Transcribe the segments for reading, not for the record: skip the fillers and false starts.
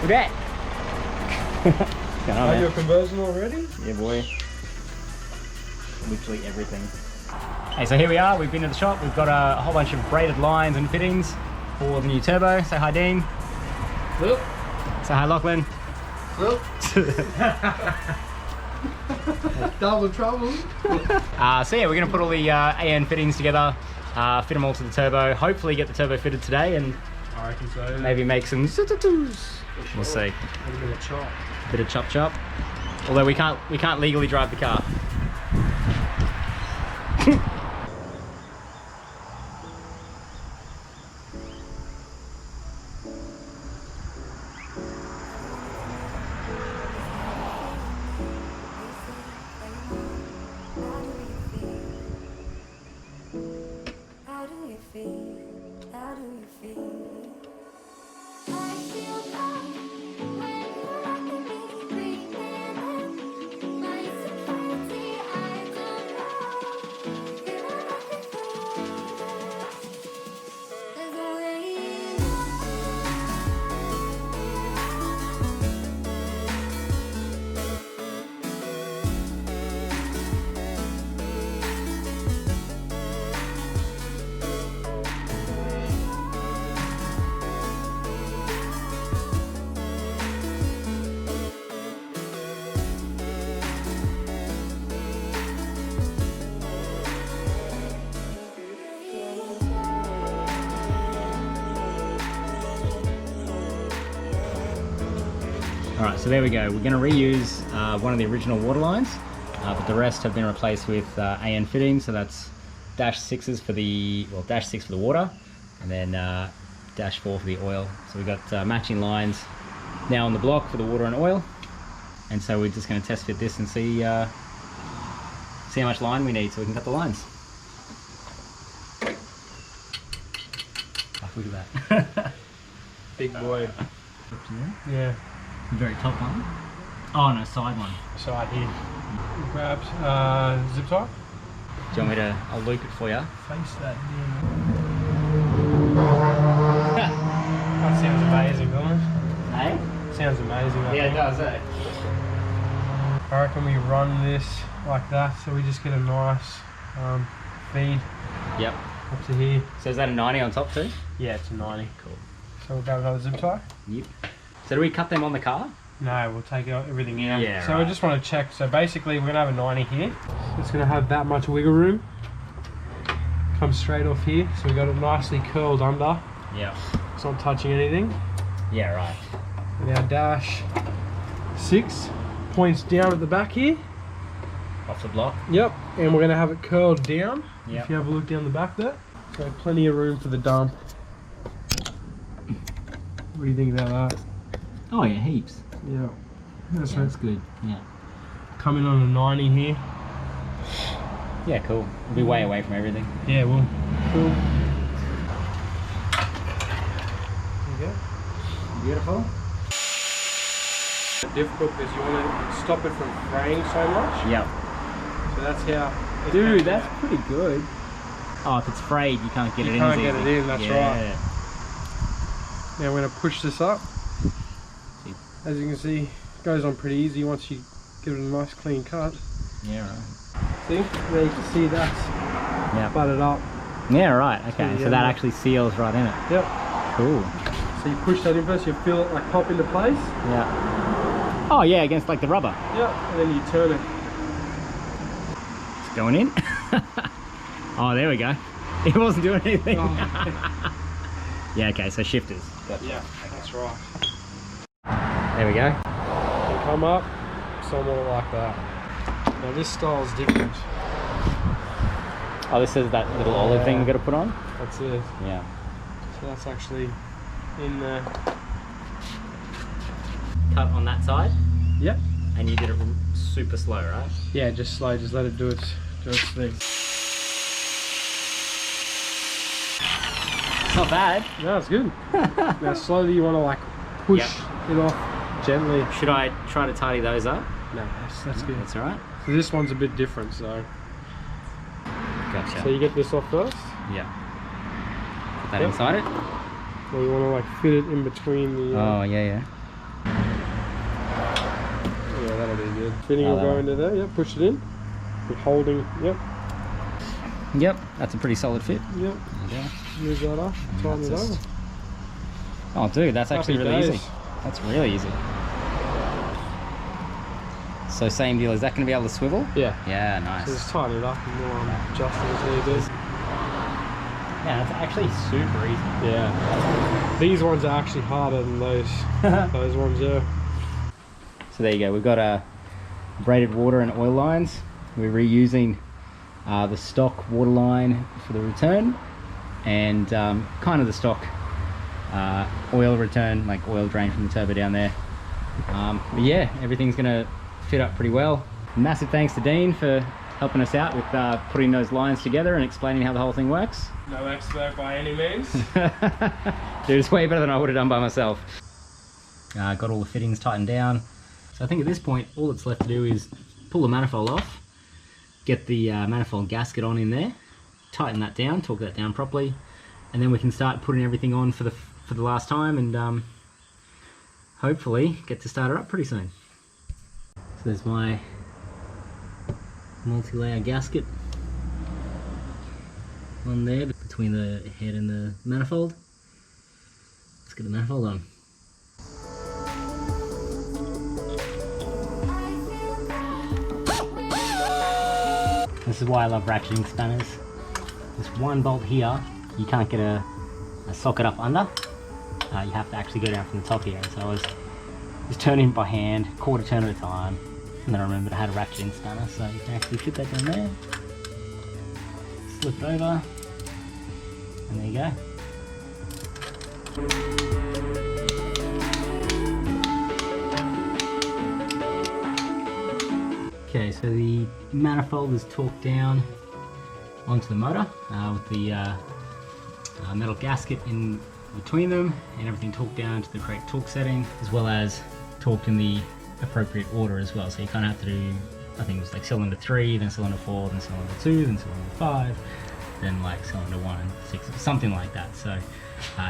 that. Have your conversion already? Yeah, boy. Literally everything. Hey, so here we are. We've been to the shop. We've got a whole bunch of braided lines and fittings for the new turbo. Say hi, Dean. Hello. Say hi, Lachlan. Hello. Double trouble. So yeah, we're going to put all the AN fittings together, fit them all to the turbo, hopefully get the turbo fitted today, and I reckon so, yeah. maybe make some We'll see. A bit of chop. Bit of chop chop. Although we can't legally drive the car. Alright, so there we go. We're going to reuse one of the original water lines, but the rest have been replaced with AN fittings, so that's dash 6s for the, well, dash 6 for the water, and then dash 4 for the oil. So we've got matching lines now on the block for the water and oil, and so we're just going to test fit this and see how much line we need so we can cut the lines. Oh, look at that. Big boy. Yeah. The very top one? Oh no, side one. Side here. Grab zip tie. Do you want me to, I'll loop it for you? Face that in. That sounds amazing, doesn't it? Hey? Sounds amazing. Yeah, it does, eh? I reckon we run this like that, so we just get a nice feed. Yep. Up to here. So is that a 90 on top too? Yeah, it's a 90. Cool. So we'll grab another zip tie. Yep. So do we cut them on the car? No, we'll take everything out. Yeah, so right. we just want to check. So basically we're going to have a 90 here. It's going to have that much wiggle room. Comes straight off here. So we got it nicely curled under. Yeah. It's not touching anything. Yeah, right. And our dash 6 points down at the back here. Off the block? Yep. And we're going to have it curled down. Yep. If you have a look down the back there. So plenty of room for the dump. What do you think about that? Oh yeah, heaps. Yeah. That's good. Yeah. Coming on a 90 here. Yeah, cool. We'll be way away from everything. Yeah, well, cool. There you go. Beautiful. Difficult because you want to stop it from fraying so much. Yep. So that's how. Dude, that's pretty good. Oh, if it's frayed, you can't get it in. You can't get it in, that's right. Now we're going to push this up. As you can see, it goes on pretty easy once you give it a nice clean cut. Yeah, right. See? There you can see that's butted up. Yeah, right. Okay, so that actually seals right in it. Yep. Cool. So you push that in first, you feel it like pop into place. Yeah. Oh yeah, against like the rubber. Yep. And then you turn it. It's going in. Oh, there we go. It wasn't doing anything. Oh. Yeah, okay, so shifters. Yeah, that's right. There we go. You come up, somewhat like that. Now this style's different. Oh, this is that little olive thing we got to put on? That's it. Yeah. So that's actually in there. Cut on that side? Yep. And you did it super slow, right? Yeah, just slow, just let it do its thing. It's not bad. No, it's good. Now slowly you want to like push it off gently. Should I try to tidy those up? No, that's good. That's alright. So this one's a bit different, so. Gotcha. So you get this off first. Yeah. Put that inside it. Or you want to like fit it in between the. Oh yeah, yeah. Yeah, that'll be good. Fitting will that go one. into there. Yep, push it in. We're holding. Yep. Yep, that's a pretty solid fit. Yep. There you Move that up. And Tighten it that's over. just- Oh, dude, that's actually Happy really days. easy. That's really easy. So same deal. Is that going to be able to swivel? Yeah. Yeah, So nice. just tighten it up and we'll adjust it as needed. Yeah, that's actually super easy. Yeah. These ones are actually harder than those. Those ones, yeah. So there you go. We've got braided water and oil lines. We're reusing the stock water line for the return, and kind of the stock oil return, like oil drain from the turbo down there. But yeah, everything's gonna fit up pretty well. Massive thanks to Dean for helping us out with putting those lines together and explaining how the whole thing works. No expert by any means. Dude, it's way better than I would have done by myself. Got all the fittings tightened down. So I think at this point, all that's left to do is pull the manifold off, get the manifold gasket on in there, tighten that down, torque that down properly, and then we can start putting everything on for the last time, and hopefully get to start it up pretty soon. So there's my multi-layer gasket on there between the head and the manifold. Let's get the manifold on. This is why I love ratcheting spanners. This one bolt here, you can't get a socket up under. You have to actually go down from the top here. So I was just turning by hand, quarter turn at a time. And then I remembered I had a ratcheting spanner, so you can actually fit that down there. Slip it over. And there you go. Okay, so the manifold is torqued down onto the motor with the metal gasket in between them, and everything torqued down to the correct torque setting, as well as torqued in the appropriate order as well. So you kind of have to do, I think it was like cylinder 3, then cylinder 4, then cylinder 2, then cylinder 5, then like cylinder 1 and 6, something like that. So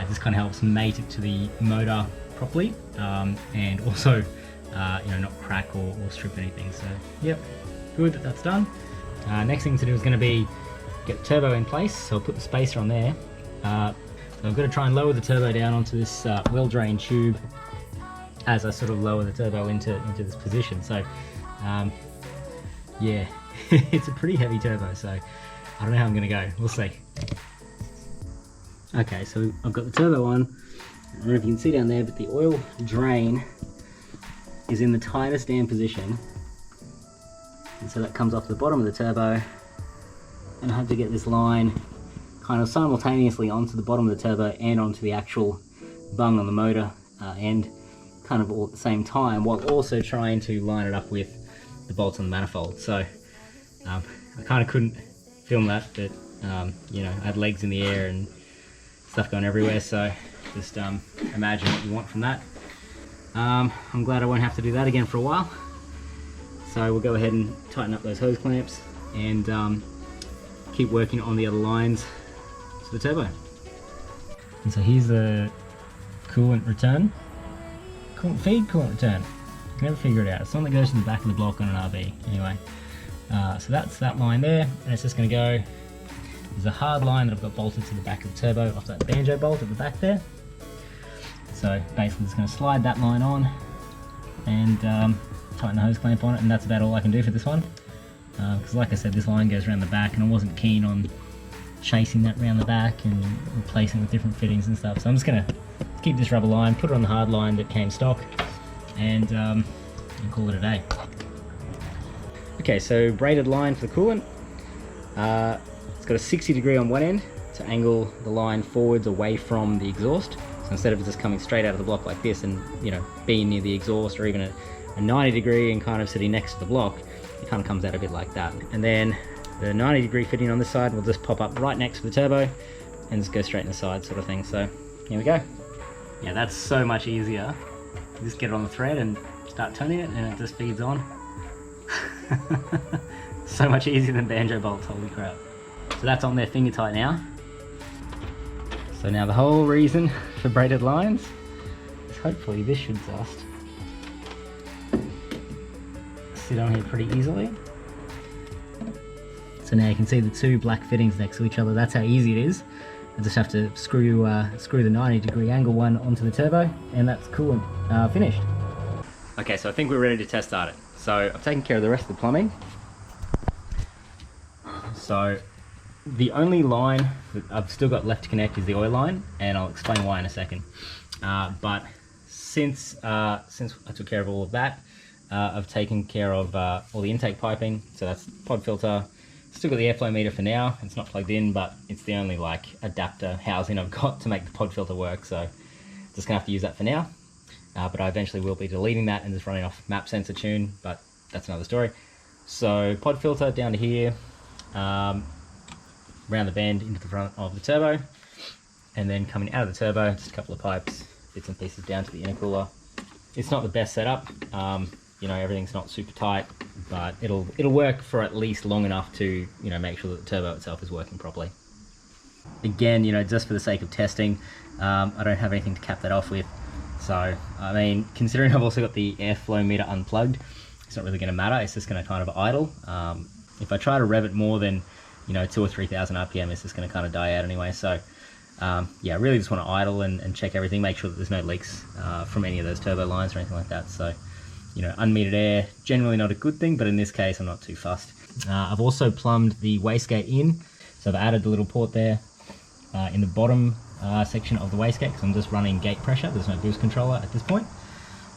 this kind of helps mate it to the motor properly, and also you know, not crack or strip anything. So yep, good that that's done. Next thing to do is going to be get the turbo in place. So I'll put the spacer on there. So I've got to try and lower the turbo down onto this well drain tube as I sort of lower the turbo into this position. So yeah, it's a pretty heavy turbo, so I don't know how I'm going to go. We'll see. Okay, so I've got the turbo on. I don't know if you can see down there, but the oil drain is in the tightest damn position. And so that comes off the bottom of the turbo. And I have to get this line kind of simultaneously onto the bottom of the turbo and onto the actual bung on the motor end, kind of all at the same time, while also trying to line it up with the bolts on the manifold. So I kind of couldn't film that, but you know, I had legs in the air and stuff going everywhere, so just imagine what you want from that. I'm glad I won't have to do that again for a while. So we'll go ahead and tighten up those hose clamps and keep working on the other lines to the turbo. And so here's the coolant return. Coolant feed, coolant return. You can never figure it out. It's something that goes to the back of the block on an RB. Anyway, so that's that line there, and it's just going to go. There's a hard line that I've got bolted to the back of the turbo off that banjo bolt at the back there. So basically just going to slide that line on and tighten the hose clamp on it, and that's about all I can do for this one. Because like I said, this line goes around the back and I wasn't keen on chasing that around the back and replacing it with different fittings and stuff. So I'm just going to keep this rubber line, put it on the hard line that came stock, and call it a day. Okay, so braided line for the coolant. It's got a 60 degree on one end to angle the line forwards away from the exhaust. So instead of just coming straight out of the block like this and, you know, being near the exhaust, or even a 90 degree and kind of sitting next to the block, it kind of comes out a bit like that. And then the 90 degree fitting on this side will just pop up right next to the turbo and just go straight in the side sort of thing. So here we go. Yeah, that's so much easier. You just get it on the thread and start turning it and it just feeds on. So much easier than banjo bolts, holy crap. So that's on there finger tight now. So now the whole reason for braided lines is hopefully this should just sit on here pretty easily. So now you can see the two black fittings next to each other. That's how easy it is. I just have to screw the 90-degree angle one onto the turbo, and that's cool and finished. Okay, so I think we're ready to test start it. So I've taken care of the rest of the plumbing. So the only line that I've still got left to connect is the oil line, and I'll explain why in a second. But since I took care of all of that, I've taken care of all the intake piping. So that's pod filter. Still got the airflow meter for now. It's not plugged in, but it's the only like adapter housing I've got to make the pod filter work. So just gonna have to use that for now. But I eventually will be deleting that and just running off map sensor tune, but that's another story. So pod filter down to here, around the bend into the front of the turbo, and then coming out of the turbo, just a couple of pipes, bits and pieces down to the intercooler. It's not the best setup. You know, everything's not super tight, but it'll work for at least long enough to, you know, make sure that the turbo itself is working properly. Again, you know, just for the sake of testing, I don't have anything to cap that off with. So, I mean, considering I've also got the airflow meter unplugged, it's not really going to matter. It's just going to kind of idle. If I try to rev it more than, you know, 2,000 or 3,000 RPM, it's just going to kind of die out anyway. So, yeah, I really just want to idle and check everything, make sure that there's no leaks from any of those turbo lines or anything like that. So, you know, unmetered air, generally not a good thing, but in this case, I'm not too fussed. I've also plumbed the wastegate in. So I've added the little port there in the bottom section of the wastegate, because I'm just running gate pressure. There's no boost controller at this point.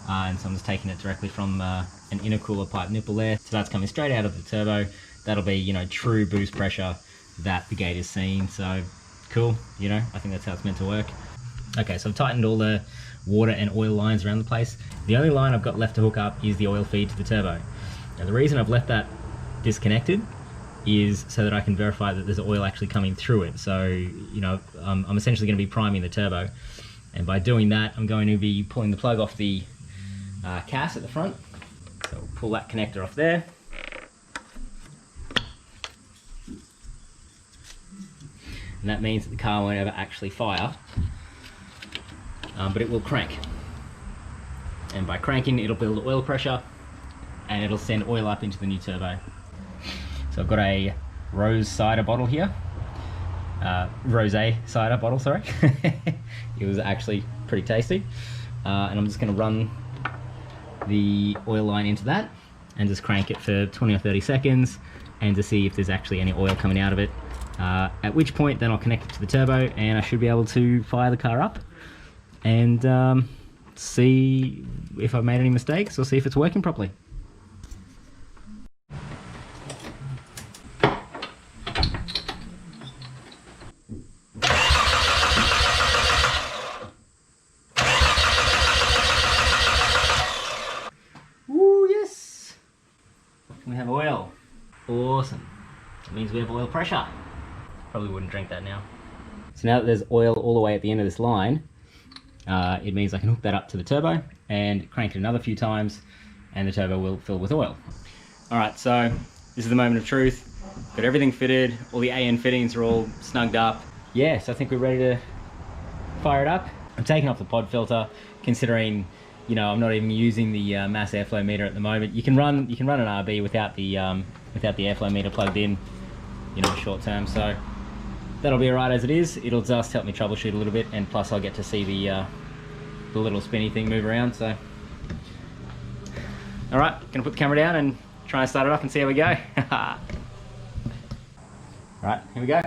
And so I'm just taking it directly from an intercooler pipe nipple there. So that's coming straight out of the turbo. That'll be, you know, true boost pressure that the gate is seeing. So cool, you know, I think that's how it's meant to work. Okay, so I've tightened all the water and oil lines around the place. The only line I've got left to hook up is the oil feed to the turbo. Now the reason I've left that disconnected is so that I can verify that there's oil actually coming through it. So, you know, I'm essentially going to be priming the turbo, and by doing that I'm going to be pulling the plug off the CAS at the front. So we'll pull that connector off there. And that means that the car won't ever actually fire, but it will crank. And by cranking, it'll build oil pressure and it'll send oil up into the new turbo. So I've got a rose cider bottle here. Rosé cider bottle, sorry. It was actually pretty tasty. And I'm just going to run the oil line into that and just crank it for 20 or 30 seconds and to see if there's actually any oil coming out of it. At which point then I'll connect it to the turbo and I should be able to fire the car up and see if I've made any mistakes or see if it's working properly. Ooh, yes! We have oil. Awesome. That means we have oil pressure. Probably wouldn't drink that now. So now that there's oil all the way at the end of this line, it means I can hook that up to the turbo and crank it another few times and the turbo will fill with oil. Alright, so this is the moment of truth. Got everything fitted, all the AN fittings are all snugged up. Yeah, so I think we're ready to fire it up. I'm taking off the pod filter, considering, you know, I'm not even using the mass airflow meter at the moment. You can run an RB without the airflow meter plugged in, you know, short term. So that'll be alright as it is. It'll just help me troubleshoot a little bit, and plus I'll get to see the little spinny thing move around. So, alright, gonna put the camera down and try and start it up and see how we go. Alright, here we go.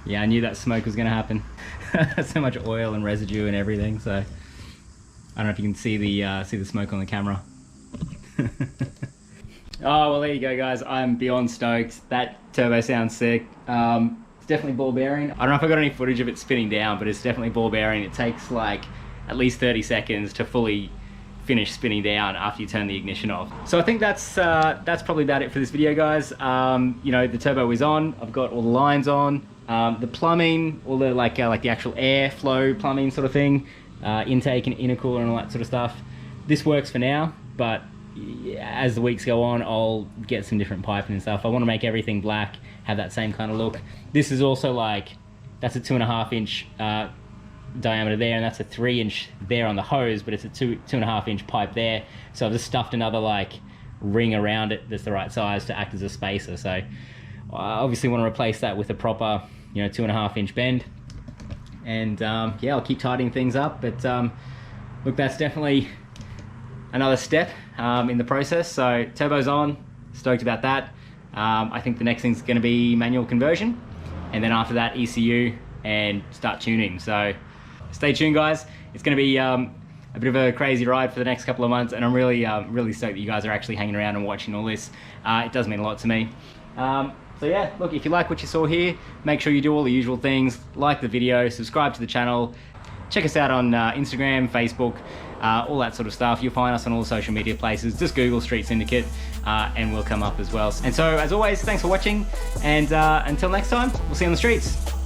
Yeah, I knew that smoke was gonna happen. So much oil and residue and everything, so I don't know if you can see the smoke on the camera. Oh, well, there you go, guys. I'm beyond stoked. That turbo sounds sick. It's definitely ball bearing. I don't know if I got any footage of it spinning down, but it's definitely ball bearing. It takes like at least 30 seconds to fully finish spinning down after you turn the ignition off. So I think that's probably about it for this video, guys. You know, the turbo is on. I've got all the lines on. The plumbing, all the like the actual airflow plumbing sort of thing, intake and intercooler and all that sort of stuff. This works for now, but as the weeks go on, I'll get some different piping and stuff. I want to make everything black, have that same kind of look. This is also like, that's a 2.5 inch diameter there, and that's a 3 inch there on the hose, but it's a 2.5 inch pipe there. So I've just stuffed another like ring around it that's the right size to act as a spacer. So I obviously want to replace that with a proper, you know, 2.5 inch bend. And yeah, I'll keep tidying things up, but look, that's definitely another step in the process. So turbo's on, stoked about that. I think the next thing's going to be manual conversion, and then after that ECU and start tuning. So stay tuned, guys. It's going to be a bit of a crazy ride for the next couple of months, and I'm really really stoked that you guys are actually hanging around and watching all this. It does mean a lot to me. So yeah, look, if you like what you saw here, make sure you do all the usual things, like the video, subscribe to the channel, check us out on Instagram, Facebook, all that sort of stuff. You'll find us on all the social media places. Just Google Street Syndicate and we'll come up as well. And so, as always, thanks for watching, and until next time, we'll see you on the streets.